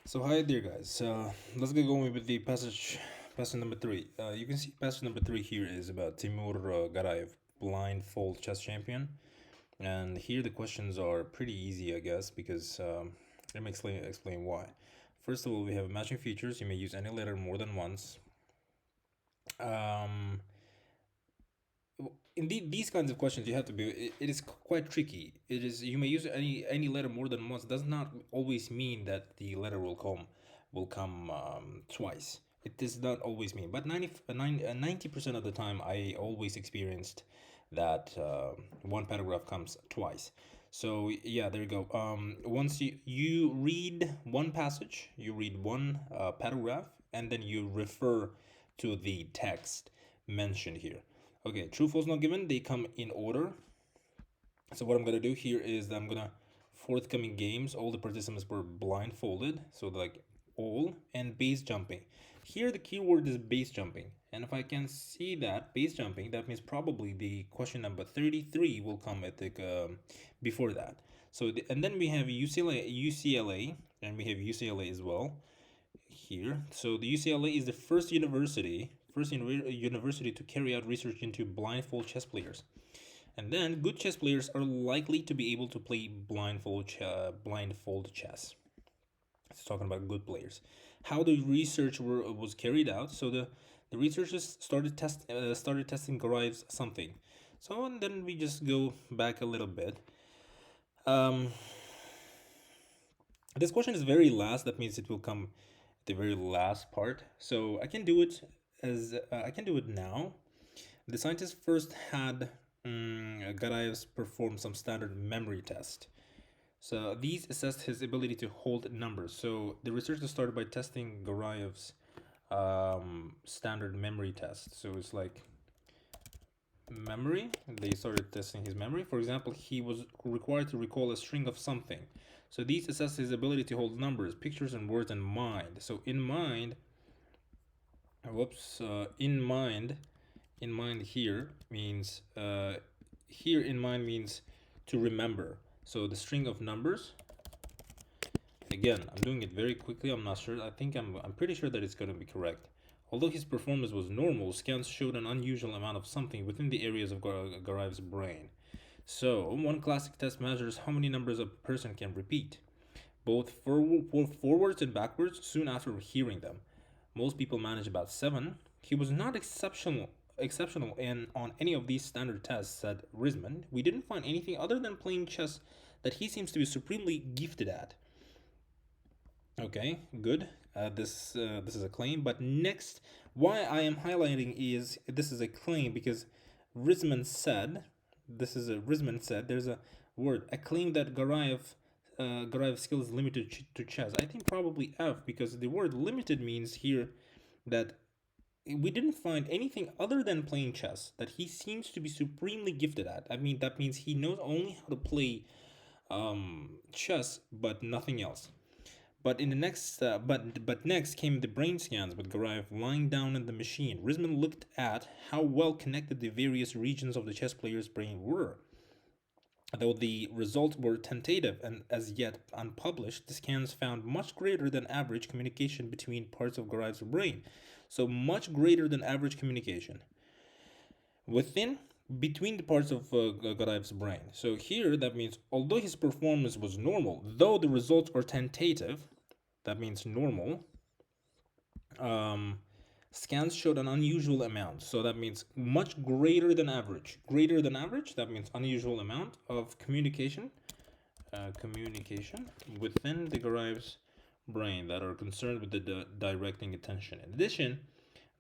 So hi there, guys. Let's get going with the passage number three. You can see passage number three here is about Timur Garayev, blindfold chess champion, and here the questions are pretty easy, I guess, because let me explain why. First of all, we have matching features. You may use any letter more than once. Um, in these kinds of questions, you have to be. It is quite tricky. It is you may use any letter more than once. Does not always mean that the letter will come twice. It does not always mean. But 90% of the time, I always experienced that one paragraph comes twice. So yeah, there you go. Once you read one passage, you read one paragraph, and then you refer to the text mentioned here. Okay, true, false, not given. They come in order. So what I'm gonna do here is that I'm gonna forthcoming games. All the participants were blindfolded, so like all and base jumping. Here the keyword is base jumping, and if I can see that base jumping, that means probably the question number 33 will come at the before that. So and then we have UCLA, and we have UCLA as well here. So the UCLA is the first university to carry out research into blindfold chess players. And then good chess players are likely to be able to play blindfold chess. It's talking about good players. How the research was carried out. So the researchers started testing Garayev's something. So and then we just go back a little bit. Um, this question is very last. That means it will come at the very last part. So I can do it as I can do it now. The scientists first had Garayev's perform some standard memory test. So these assessed his ability to hold numbers. So the researchers started by testing Garayev's standard memory test. So it's like memory. They started testing his memory. For example, he was required to recall a string of something. So these assess his ability to hold numbers, pictures, and words in mind. So in mind, in mind here means here in mind means to remember. So the string of numbers. Again, I'm doing it very quickly. I'm not sure. I'm pretty sure that it's going to be correct. Although his performance was normal, scans showed an unusual amount of something within the areas of Garayev's brain. So, one classic test measures how many numbers a person can repeat, both forwards and backwards, soon after hearing them. Most people manage about 7. He was not exceptional in on any of these standard tests, said Risman. We didn't find anything other than playing chess that he seems to be supremely gifted at. Okay, good. This is a claim, but next, why I am highlighting is this is a claim because Risman said Risman said there's a word a claim that Garayev skill is limited to chess. I think probably F because the word limited means here that we didn't find anything other than playing chess that he seems to be supremely gifted at. I mean that means he knows only how to play chess but nothing else. But in the next, but next came the brain scans with Garayev lying down in the machine. Risman looked at how well connected the various regions of the chess player's brain were. Though the results were tentative and as yet unpublished, the scans found much greater than average communication between parts of Garayev's brain. So much greater than average communication within between the parts of Garayev's brain. So here that means although his performance was normal, though the results are tentative, that means normal. Um, Scans showed an unusual amount, so that means much greater than average. Greater than average, that means unusual amount of communication within the Garayev's brain that are concerned with the directing attention. In addition,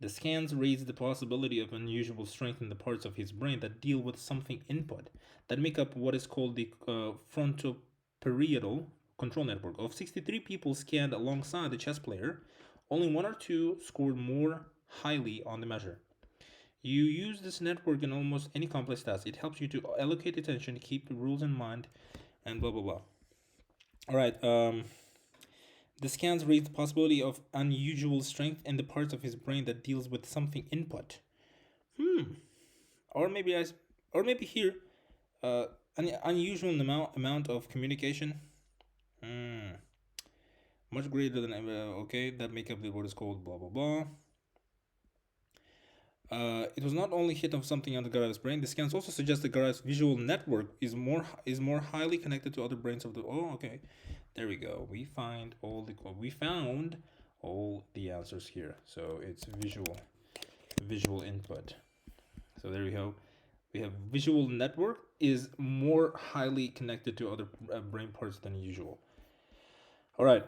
the scans raise the possibility of unusual strength in the parts of his brain that deal with something input, that make up what is called the frontoparietal control network. Of 63 people scanned alongside the chess player, only 1 or 2 scored more highly on the measure. You use this network in almost any complex task. It helps you to allocate attention, keep the rules in mind, and blah blah blah. All right. The scans raise the possibility of unusual strength in the parts of his brain that deals with something input. Or maybe or maybe here, an unusual amount of communication. much greater than okay, that make up what is called blah blah blah. It was not only hit of something on the Garayev's brain. The scans also suggest the Garayev's visual network is more highly connected to other brains of the. Oh, okay, there we go. We found all the answers here. So it's visual input. So there we go. We have visual network is more highly connected to other brain parts than usual. All right.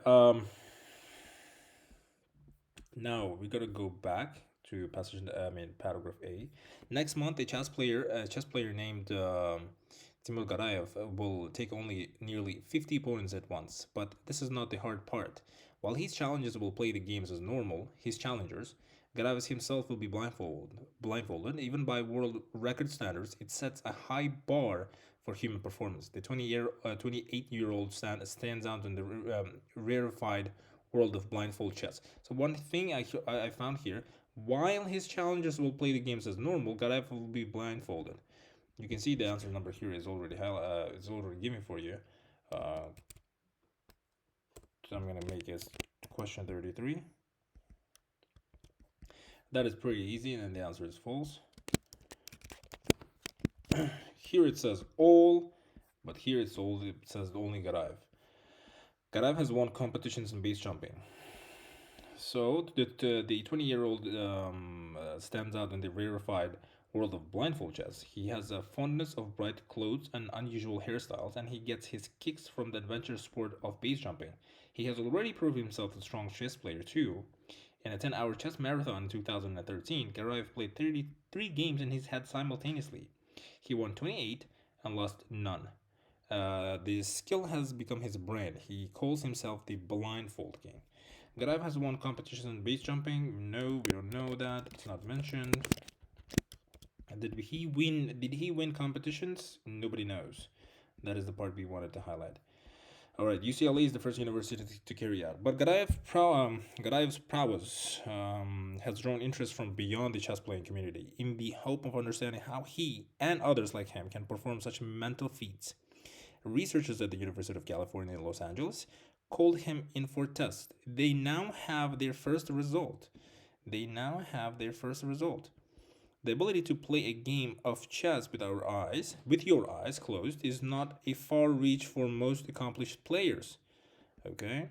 Now we gotta go back to passage. Paragraph A. Next month, a chess player named Timur Garayev will take only nearly 50 opponents at once. But this is not the hard part. While his challengers will play the games as normal, his challengers, Garayev himself will be blindfolded. Even by world record standards, it sets a high bar for human performance. The 28-year-old stands out in the rarefied world of blindfold chess. So one thing I found here, while his challengers will play the games as normal, Garayev will be blindfolded. You can see the answer number here is already given for you. So I'm gonna make it question 33. That is pretty easy, and the answer is false. Here it says all, but here it says only Garayev. Garayev has won competitions in base jumping. So the 20-year-old stands out in the rarefied world of blindfold chess. He has a fondness of bright clothes and unusual hairstyles, and he gets his kicks from the adventure sport of base jumping. He has already proved himself a strong chess player too. In a 10-hour chess marathon in 2013, Garayev played 33 games in his head simultaneously. He won 28 and lost none. The skill has become his brand. He calls himself the Blindfold King. Garayev has won competitions in base jumping. No, we don't know that. It's not mentioned. Did he win competitions? Nobody knows. That is the part we wanted to highlight. All right, UCLA is the first university to carry out. But Garayev's prowess has drawn interest from beyond the chess playing community in the hope of understanding how he and others like him can perform such mental feats. Researchers at the University of California in Los Angeles called him in for test. They now have their first result. The ability to play a game of chess with your eyes closed, is not a far reach for most accomplished players. Okay,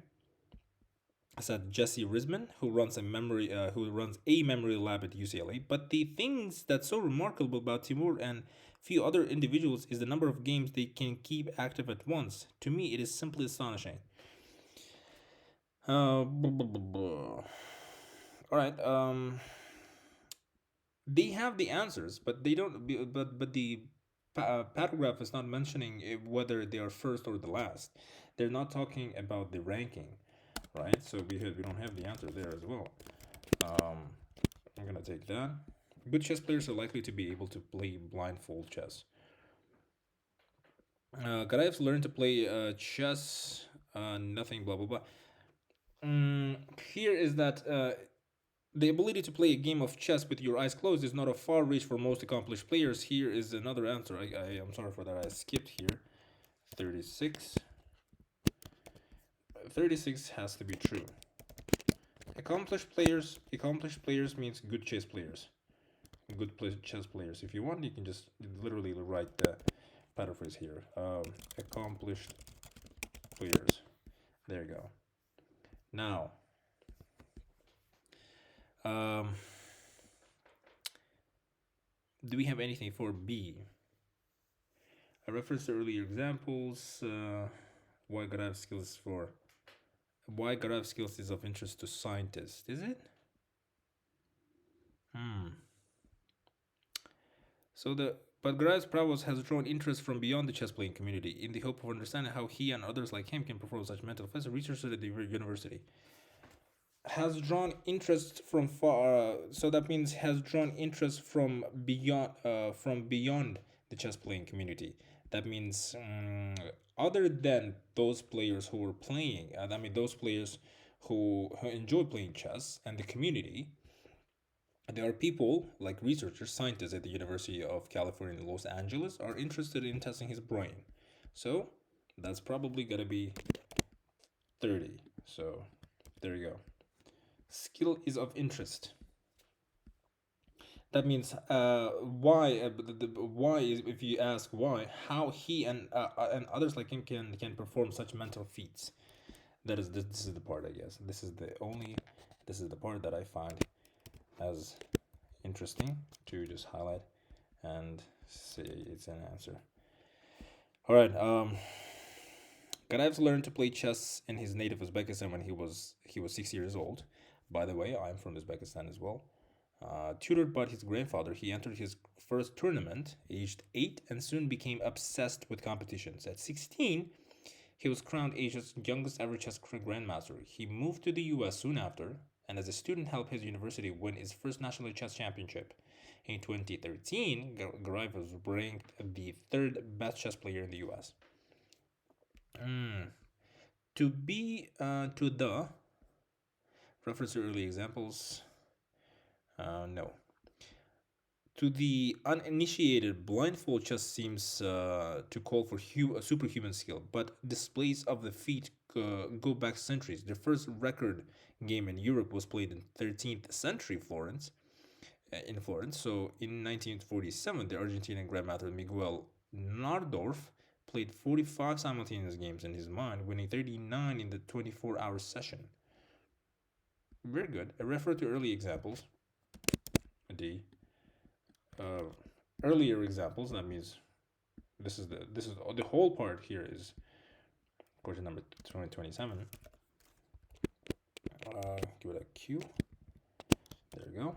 said Jesse Risman, who runs a memory lab at UCLA. But the things that's so remarkable about Timur and few other individuals is the number of games they can keep active at once. To me, it is simply astonishing. All right. They have the answers, but they don't. But the paragraph is not mentioning whether they are first or the last. They're not talking about the ranking, right? So we don't have the answer there as well. I'm gonna take that. Good chess players are likely to be able to play blindfold chess. Garayev's learned to play chess. Nothing. Blah blah blah. Here is that the ability to play a game of chess with your eyes closed is not a far reach for most accomplished players. Here is another answer. I'm sorry for that. I skipped here. 36. 36 has to be true. Accomplished players means good chess players. Good chess players. If you want, you can just literally write the paraphrase here. Accomplished players. There you go. Now, do we have anything for B? A reference to earlier examples. Why Garayev skills is of interest to scientists. Is it? But Garayev's prowess has drawn interest from beyond the chess playing community in the hope of understanding how he and others like him can perform such mental feats. Researchers at the university has drawn interest from far. So that means has drawn interest from beyond the chess playing community. That means other than those players who were playing, those players who enjoy playing chess and the community, there are people like researchers, scientists at the University of California in Los Angeles are interested in testing his brain. So that's probably gonna be 30. So there you go. Skill is of interest. That means why why is, if you ask why, how he and others like him can perform such mental feats. That is this is the part, I guess. This is the part that I find as interesting to just highlight and say it's an answer. All right. Garayev learned to play chess in his native Uzbekistan when he was 6 years old. By the way, I'm from Uzbekistan as well. Tutored by his grandfather, he entered his first tournament aged 8 and soon became obsessed with competitions. At 16, he was crowned Asia's youngest ever chess grandmaster. He moved to the US soon after, and as a student helped his university win its first national chess championship. In 2013, Garayev was ranked the third best chess player in the US. To be to the reference to early examples, no. To the uninitiated, blindfold chess seems to call for superhuman skill, but displays of the feat go back centuries. The first record game in Europe was played in 13th century Florence, in Florence. So in 1947, the Argentinian grandmaster Miguel Nardorf played 45 simultaneous games in his mind, winning 39 in the 24-hour session. Very good. I refer to early examples. D. Earlier examples. That means this is the whole part here is question number 2027. Give it a Q. There we go.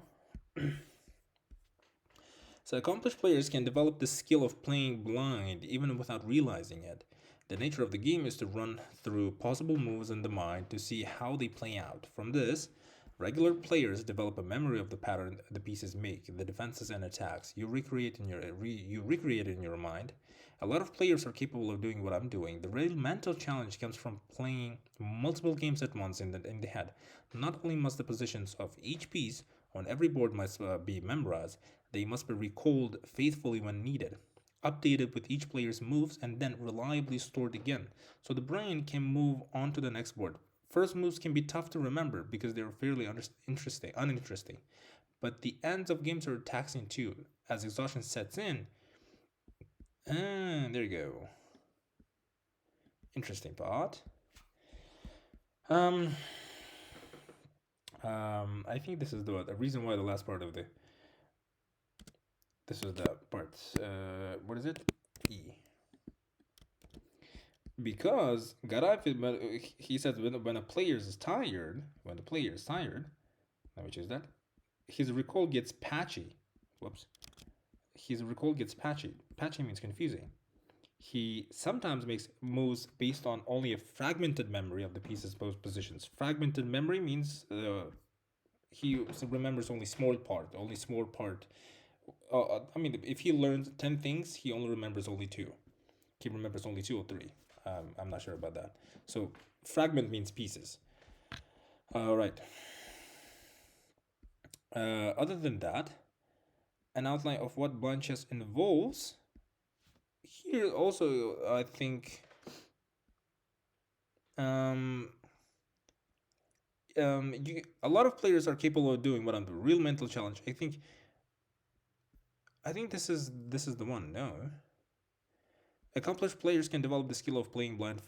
So accomplished players can develop the skill of playing blind even without realizing it. The nature of the game is to run through possible moves in the mind to see how they play out. From this, regular players develop a memory of the pattern the pieces make, the defenses and attacks. You recreate it in your mind. A lot of players are capable of doing what I'm doing. The real mental challenge comes from playing multiple games at once in the head. Not only must the positions of each piece on every board must be memorized, they must be recalled faithfully when needed, updated with each player's moves, and then reliably stored again, so the brain can move on to the next board. First moves can be tough to remember because they're fairly uninteresting, but the ends of games are taxing too, as exhaustion sets in. And there you go. Interesting part. I think this is the reason why the last part of the this is the part. What is it? E. Because Garayev, he says when a player is tired, let me choose that. His recall gets patchy. Whoops. His recall gets patchy. Patchy means confusing. He sometimes makes moves based on only a fragmented memory of the piece's positions. Fragmented memory means he remembers only small part. I mean, if he learns 10 things, he only remembers only two. He remembers only 2 or 3. I'm not sure about that. So fragment means pieces. All right. Other than that, an outline of what blind chess involves. Here also, I think. A lot of players are capable of doing what I'm doing. Real mental challenge. I think this is the one. No. Accomplished players can develop the skill of playing blind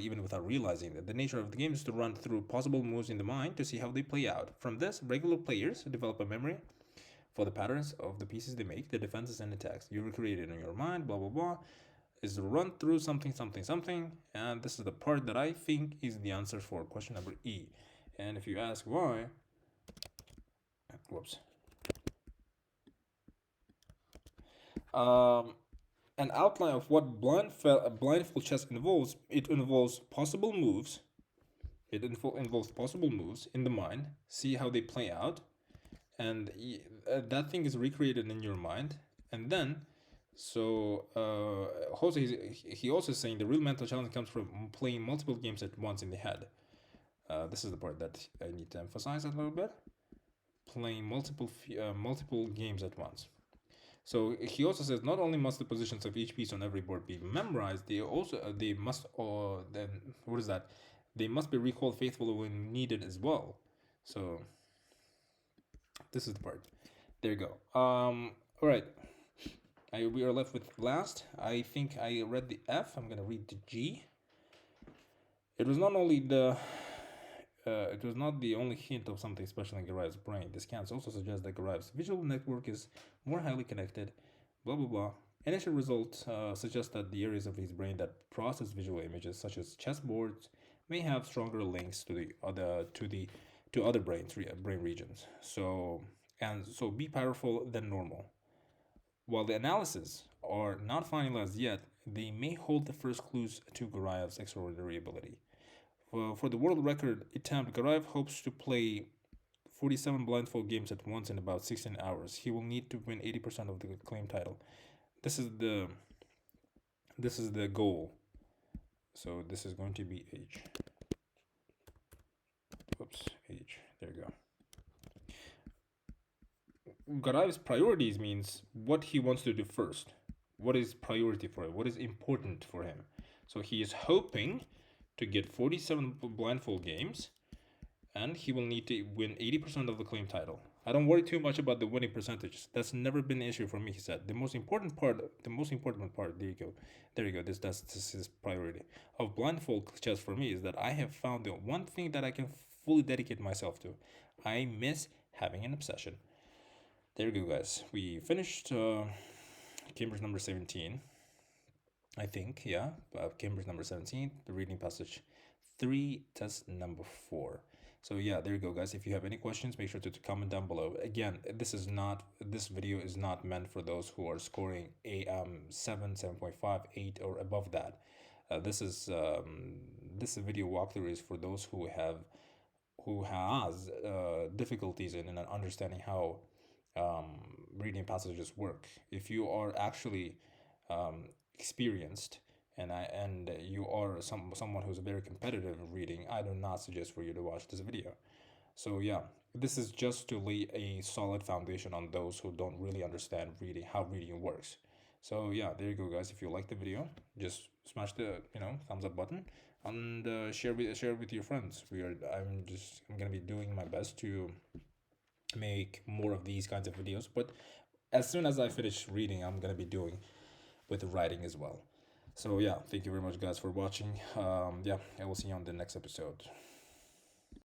even without realizing it. The nature of the game is to run through possible moves in the mind to see how they play out. From this, regular players develop a memory for the patterns of the pieces they make, the defenses and attacks. You recreate it in your mind, blah blah blah. Is run through something, and this is the part that I think is the answer for question number E. And if you ask why, whoops. An outline of what blindfold chess involves. It involves possible moves. Involves possible moves in the mind. See how they play out, and that thing is recreated in your mind. And then, so also he also is saying the real mental challenge comes from playing multiple games at once in the head. This is the part that I need to emphasize a little bit. Playing multiple games at once. So he also says not only must the positions of each piece on every board be memorized, they also they must or then what is that? They must be recalled faithfully when needed as well. So this is the part. There you go. All right. We are left with last. I think I read the F. I'm gonna read the G. It was not only the it was not the only hint of something special in Garayev's brain. The scans also suggest that Garayev's visual network is more highly connected. Blah blah blah. Initial results suggest that the areas of his brain that process visual images, such as chessboards, may have stronger links to the other to other brain regions. So be powerful than normal. While the analyses are not finalized yet, they may hold the first clues to Garayev's extraordinary ability. For the world record attempt, Garayev hopes to play 47 blindfold games at once in about 16 hours. He will need to win 80% of the claim title. This is the this is the goal. So this is going to be H. Whoops, H. There you go. Garayev's priorities means what he wants to do first. What is priority for him? What is important for him? So he is hoping to get 47 blindfold games, and he will need to win 80% of the claim title. I don't worry too much about the winning percentage. That's never been an issue for me, he said. The most important part, there you go. There you go. This is priority. Of blindfold chess for me is that I have found the one thing that I can fully dedicate myself to. I miss having an obsession. There you go, guys. We finished Cambridge number 17. I think, yeah. Cambridge number 17, the reading passage 3, test number 4. So yeah, there you go, guys. If you have any questions, make sure to comment down below. Again, this video is not meant for those who are scoring a 7, 7.5, 8, or above that. This video walkthrough is for those who has difficulties in understanding how reading passages work. If you are actually experienced and you are someone who's very competitive in reading, I do not suggest for you to watch this video. So yeah, this is just to lay a solid foundation on those who don't really understand reading, how reading works. So yeah, there you go, guys. If you like the video, just smash the thumbs up button and share with your friends. I'm gonna be doing my best to make more of these kinds of videos, but as soon as I finish reading, I'm gonna be doing with writing as well. So yeah, thank you very much, guys, for watching. Yeah, I will see you on the next episode.